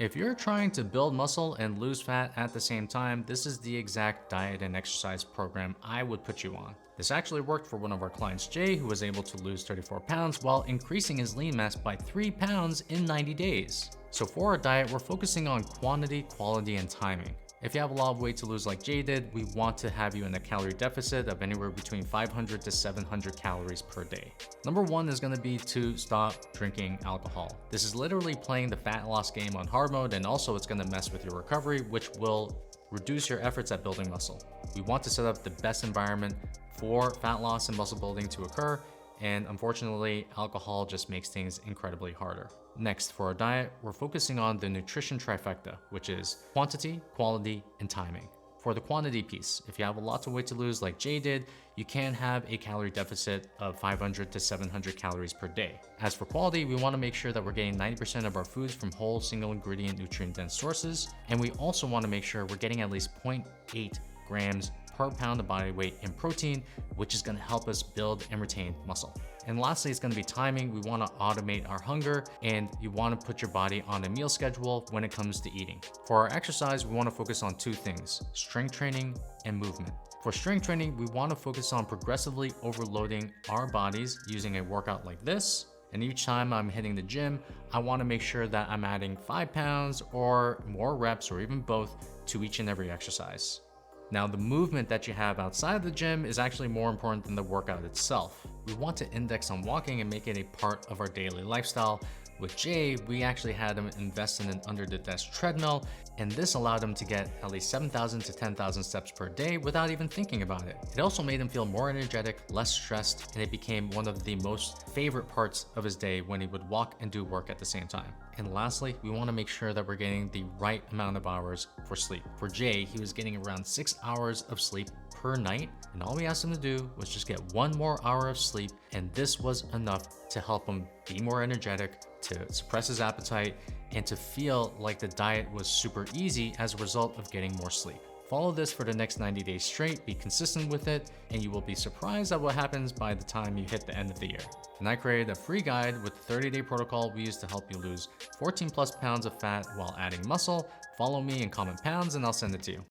If you're trying to build muscle and lose fat at the same time, this is the exact diet and exercise program I would put you on. This actually worked for one of our clients, Jay, who was able to lose 34 pounds while increasing his lean mass by 3 pounds in 90 days. So for our diet, we're focusing on quantity, quality, and timing. If you have a lot of weight to lose like Jay did, we want to have you in a calorie deficit of anywhere between 500 to 700 calories per day. Number one is going to be to stop drinking alcohol. This is literally playing the fat loss game on hard mode, and also it's going to mess with your recovery, which will reduce your efforts at building muscle. We want to set up the best environment for fat loss and muscle building to occur, and unfortunately, alcohol just makes things incredibly harder. Next, for our diet, we're focusing on the nutrition trifecta, which is quantity, quality, and timing. For the quantity piece, if you have a lot of weight to lose like Jay did, you can have a calorie deficit of 500 to 700 calories per day. As for quality, we want to make sure that we're getting 90% of our foods from whole, single ingredient, nutrient-dense sources, and we also want to make sure we're getting at least 0.8 grams per pound of body weight in protein, which is going to help us build and retain muscle. And lastly, it's going to be timing. We want to automate our hunger, and you want to put your body on a meal schedule when it comes to eating. For our exercise, we want to focus on two things: strength training and movement. For strength training, we want to focus on progressively overloading our bodies using a workout like this. And each time I'm hitting the gym, I want to make sure that I'm adding 5 pounds or more reps, or even both, to each and every exercise. Now, the movement that you have outside of the gym is actually more important than the workout itself. We want to index on walking and make it a part of our daily lifestyle. With Jay, we actually had him invest in an under-the-desk treadmill, and this allowed him to get at least 7,000 to 10,000 steps per day without even thinking about it. It also made him feel more energetic, less stressed, and it became one of the most favorite parts of his day when he would walk and do work at the same time. And lastly, we want to make sure that we're getting the right amount of hours for sleep. For Jay, he was getting around 6 hours of sleep per night, and all we asked him to do was just get 1 more hour of sleep, and this was enough to help him be more energetic, to suppress his appetite, and to feel like the diet was super easy as a result of getting more sleep. Follow this for the next 90 days straight, be consistent with it, and you will be surprised at what happens by the time you hit the end of the year. And I created a free guide with the 30-day protocol we use to help you lose 14 plus pounds of fat while adding muscle. Follow me and comment pounds and I'll send it to you.